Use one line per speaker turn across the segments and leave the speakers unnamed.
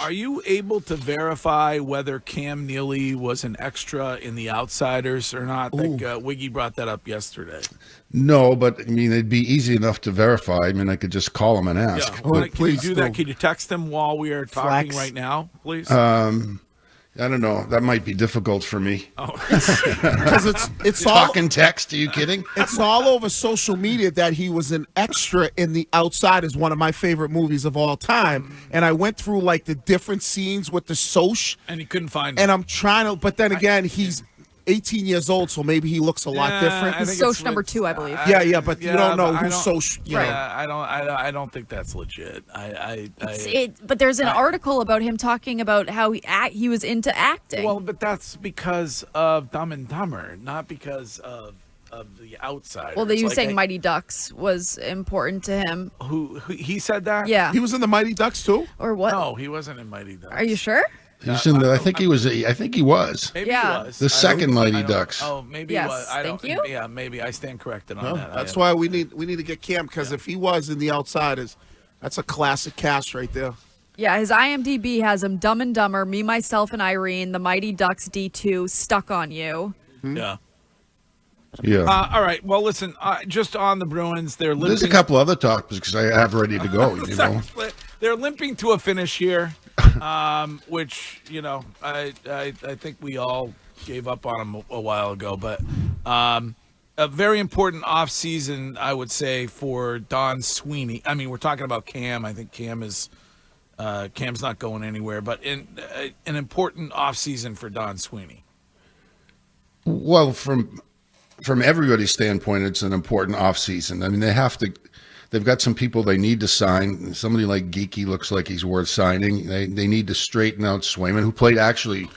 Are you able to verify whether Cam Neely was an extra in The Outsiders or not? I think Wiggy brought that up yesterday.
No, but I mean, it'd be easy enough to verify. I mean, I could just call him and ask.
Yeah. Can you do that? Can you text him while we are talking right now, please?
I don't know. That might be difficult for me.
Oh,
because it's
talking text. Are you kidding?
It's all over social media that he was an extra in The Outsiders, one of my favorite movies of all time. And I went through like the different scenes with the Soch,
and he couldn't find him.
And I'm trying to, but then again, he's 18 years old, so maybe he looks a lot different.
He's Soch number 2, I believe.
Yeah, but you don't know who's Soch.
I don't think that's legit.
But there's an article about him talking about how he was into acting.
Well, but that's because of Dumb and Dumber, not because of The Outsiders.
Well, you saying Mighty Ducks was important to him.
Who he said that?
Yeah.
He was in the Mighty Ducks too?
Or what?
No, he wasn't in Mighty Ducks.
Are you sure?
He's in the, I think he was. Maybe he was. The second Mighty Ducks.
Oh, maybe
yes,
he was.
thank you.
Yeah, maybe I stand corrected on that.
That's why we need to get Cam, because if he was in The Outsiders, that's a classic cast right there.
Yeah, his IMDb has him Dumb and Dumber, Me, Myself, and Irene, The Mighty Ducks D2, Stuck on You.
Yeah.
Yeah.
All right. Well, listen. Just on the Bruins, they're limping.
There's a couple other topics I have ready to go. You know,
they're limping to a finish here, which I think we all gave up on them a while ago. But a very important offseason, I would say, for Don Sweeney. I mean, we're talking about Cam. I think Cam's not going anywhere. But an important offseason for Don Sweeney.
Well, from everybody's standpoint, it's an important offseason. I mean, they've got some people they need to sign. Somebody like Geeky looks like he's worth signing. They need to straighten out Swayman, who played actually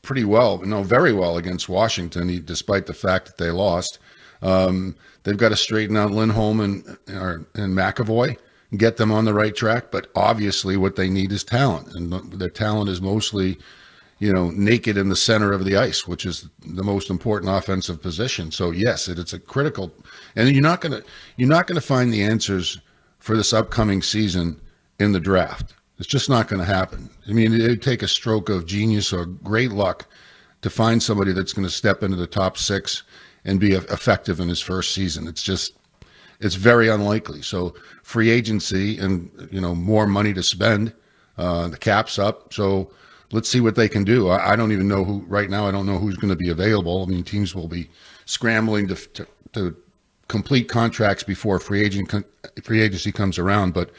pretty well, very well against Washington, despite the fact that they lost. They've got to straighten out Lindholm and McAvoy and get them on the right track. But obviously what they need is talent, and their talent is mostly naked in the center of the ice, which is the most important offensive position. So yes, it's a critical, and you're not gonna find the answers for this upcoming season in the draft. It's just not going to happen. I mean, it would take a stroke of genius or great luck to find somebody that's going to step into the top 6 and be effective in his first season. It's very unlikely. So free agency and more money to spend, the cap's up. So let's see what they can do. I don't even know who right now. I don't know who's going to be available. I mean, teams will be scrambling to complete contracts before free agency comes around. But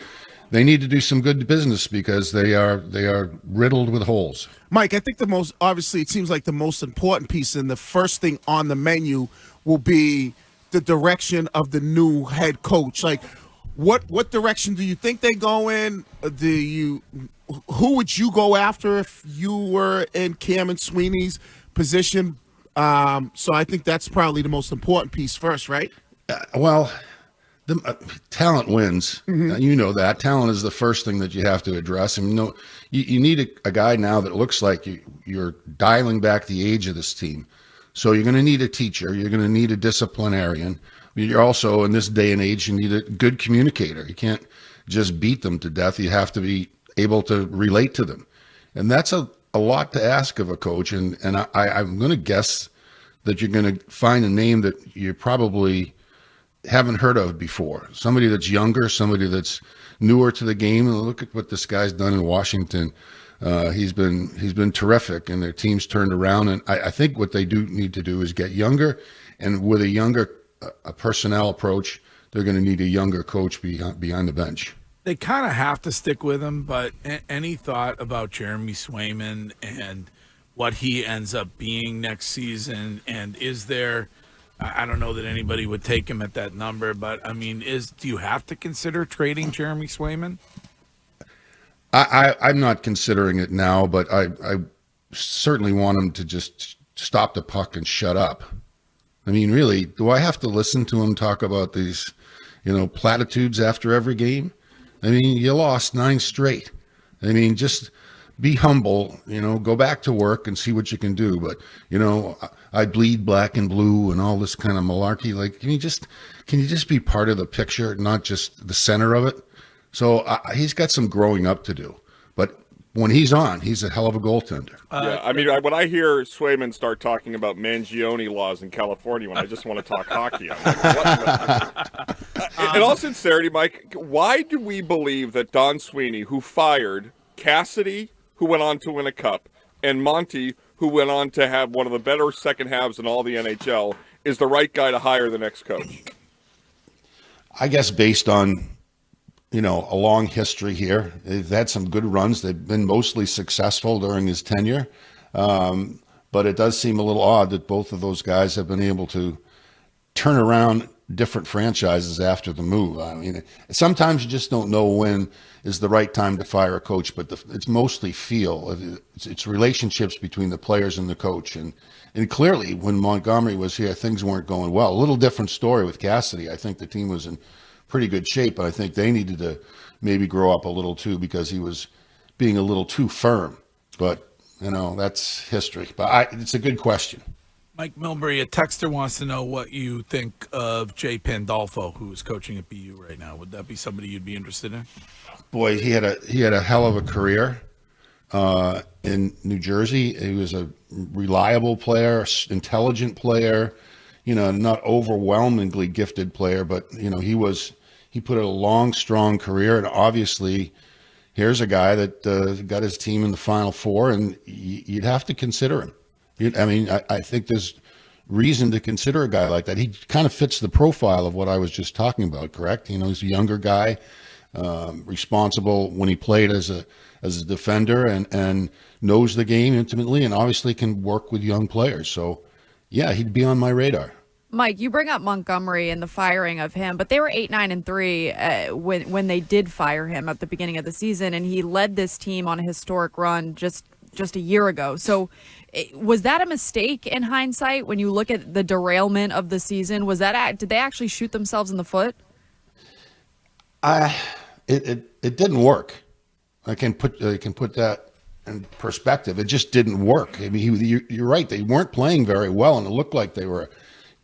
they need to do some good business because they are riddled with holes.
Mike, I think obviously it seems like the most important piece and the first thing on the menu will be the direction of the new head coach. Like, what direction do you think they go in? Who would you go after if you were in Cam and Sweeney's position? So I think that's probably the most important piece first, right?
Talent wins.
Mm-hmm.
You know that. Talent is the first thing that you have to address. I mean, you need a guy now that looks like you're dialing back the age of this team. So you're going to need a teacher. You're going to need a disciplinarian. You're also, in this day and age, you need a good communicator. You can't just beat them to death. You have to be able to relate to them. And that's a lot to ask of a coach. And I'm going to guess that you're going to find a name that you probably haven't heard of before. Somebody that's younger, somebody that's newer to the game. And look at what this guy's done in Washington. He's been terrific, and their team's turned around. And I think what they do need to do is get younger, and with a younger personnel approach, they're going to need a younger coach behind the bench.
They kind of have to stick with him, but any thought about Jeremy Swayman and what he ends up being next season? And is there, I don't know that anybody would take him at that number, but I mean, do you have to consider trading Jeremy Swayman?
I'm not considering it now, but I certainly want him to just stop the puck and shut up. I mean, really, do I have to listen to him talk about these, platitudes after every game? I mean, you lost 9 straight. I mean, just be humble, go back to work and see what you can do. But, I bleed black and blue and all this kind of malarkey. Like, can you just be part of the picture, not just the center of it? So he's got some growing up to do. But when he's on, he's a hell of a goaltender.
Yeah, I mean, when I hear Swayman start talking about Mangione laws in California, when I just want to talk hockey, I'm like, what? In all sincerity, Mike, why do we believe that Don Sweeney, who fired Cassidy, who went on to win a cup, and Monty, who went on to have one of the better second halves in all the NHL, is the right guy to hire the next coach?
I guess based on, a long history here. They've had some good runs. They've been mostly successful during his tenure. But it does seem a little odd that both of those guys have been able to turn around different franchises after the move. I mean, sometimes you just don't know when is the right time to fire a coach, but it's mostly feel. It's relationships between the players and the coach. And clearly, when Montgomery was here, things weren't going well. A little different story with Cassidy. I think the team was in pretty good shape, but I think they needed to maybe grow up a little too because he was being a little too firm. But, that's history. But it's a good question.
Mike Milbury, a texter wants to know what you think of Jay Pandolfo, who's coaching at BU right now. Would that be somebody you'd be interested in?
Boy, he had a hell of a career in New Jersey. He was a reliable player, intelligent player, not overwhelmingly gifted player, but he put in a long, strong career, and obviously here's a guy that got his team in the Final Four, and you'd have to consider him. I think there's reason to consider a guy like that. He kind of fits the profile of what I was just talking about, correct? He's a younger guy, responsible when he played as a defender, and knows the game intimately, and obviously can work with young players. So, yeah, he'd be on my radar.
Mike, you bring up Montgomery and the firing of him, but they were 8-9-3 when they did fire him at the beginning of the season, and he led this team on a historic run just a year ago. So was that a mistake in hindsight when you look at the derailment of the season? Did they actually shoot themselves in the foot?
It didn't work. I can put that in perspective. It just didn't work. I mean, you're right. They weren't playing very well, and it looked like they were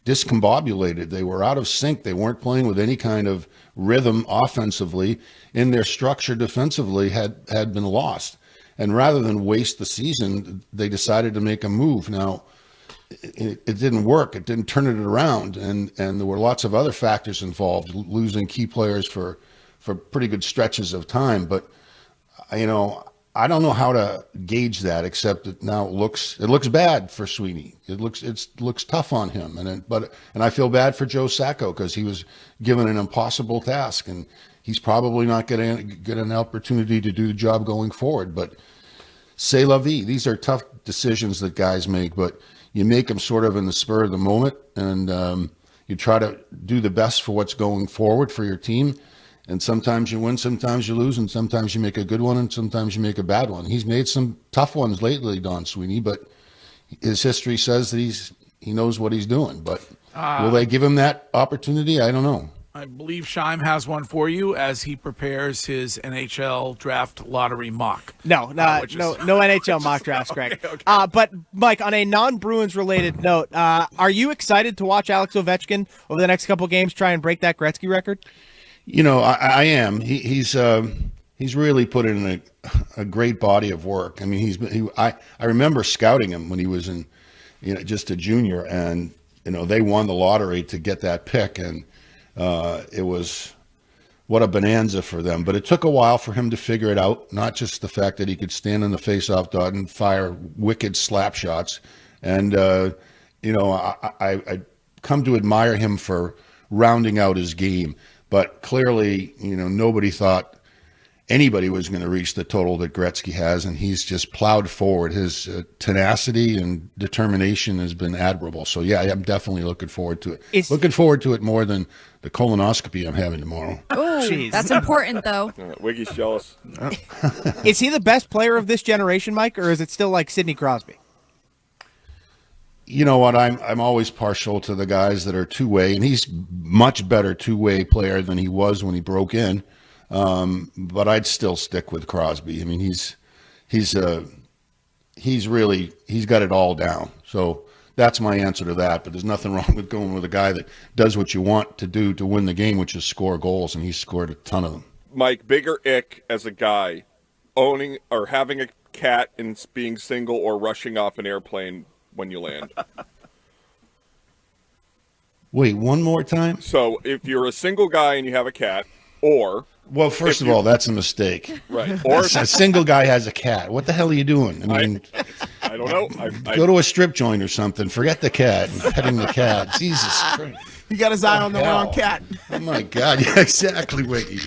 discombobulated. They were out of sync. They weren't playing with any kind of rhythm offensively, and their structure defensively had been lost. And rather than waste the season, they decided to make a move. Now, it didn't work. It didn't turn it around, and there were lots of other factors involved, losing key players for pretty good stretches of time. But I don't know how to gauge that, except that now it looks bad for Sweeney. It looks tough on him, and I feel bad for Joe Sacco because he was given an impossible task, and he's probably not going to get an opportunity to do the job going forward. But c'est la vie. These are tough decisions that guys make, but you make them sort of in the spur of the moment, and you try to do the best for what's going forward for your team. And sometimes you win, sometimes you lose, and sometimes you make a good one, and sometimes you make a bad one. He's made some tough ones lately, Don Sweeney, but his history says that he knows what he's doing. But will they give him that opportunity? I don't know.
I believe Scheim has one for you as he prepares his NHL draft lottery mock.
No NHL mock drafts, Greg. Okay. But, Mike, on a non-Bruins related note, are you excited to watch Alex Ovechkin over the next couple games try and break that Gretzky record?
I am. He's really put in a great body of work. I mean, I remember scouting him when he was in, just a junior, and they won the lottery to get that pick, and it was what a bonanza for them. But it took a while for him to figure it out. Not just the fact that he could stand in the face-off dot and fire wicked slap shots, and I come to admire him for rounding out his game. But clearly, nobody thought anybody was going to reach the total that Gretzky has, and he's just plowed forward. His tenacity and determination has been admirable. So, yeah, I'm definitely looking forward to it. Looking forward to it more than the colonoscopy I'm having tomorrow.
Oh, that's important, though.
Wiggy's jealous.
Is he the best player of this generation, Mike, or is it still like Sidney Crosby?
You know what? I'm always partial to the guys that are two-way, and he's much better two-way player than he was when he broke in. But I'd still stick with Crosby. I mean, he's got it all down. So that's my answer to that. But there's nothing wrong with going with a guy that does what you want to do to win the game, which is score goals, and he's scored a ton of them.
Mike, bigger ick as a guy owning or having a cat and being single or rushing off an airplane when you land?
Wait, one more time?
So if you're a single guy and you have a cat, or
Well, first of all, that's a mistake.
right, or
A single guy has a cat. What the hell are you doing? I mean,
I don't know.
go to a strip joint or something. Forget the cat and petting the cat. Jesus Christ.
He got his eye on the wrong cat.
Oh, my God. Yeah, exactly, Wiggy.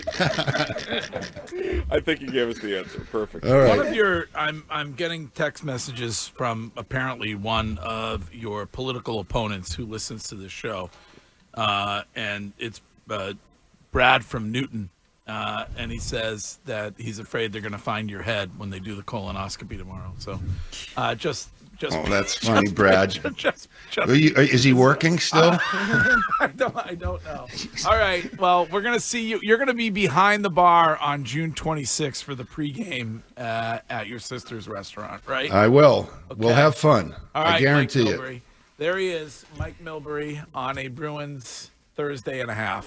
I think you gave us the answer. Perfect.
All right.
One of your, I'm getting text messages from apparently one of your political opponents who listens to this show, and it's Brad from Newton, and he says that he's afraid they're going to find your head when they do the colonoscopy tomorrow. So, just.
Oh, that's funny, Brad.
Just,
Is he working still?
I don't know. All right. Well, we're gonna see you. You're gonna be behind the bar on June 26th for the pregame at your sister's restaurant, right?
I will.
Okay.
We'll have fun.
All right,
I guarantee
Mike
it.
Milbury. There he is, Mike Milbury, on a Bruins Thursday and a half.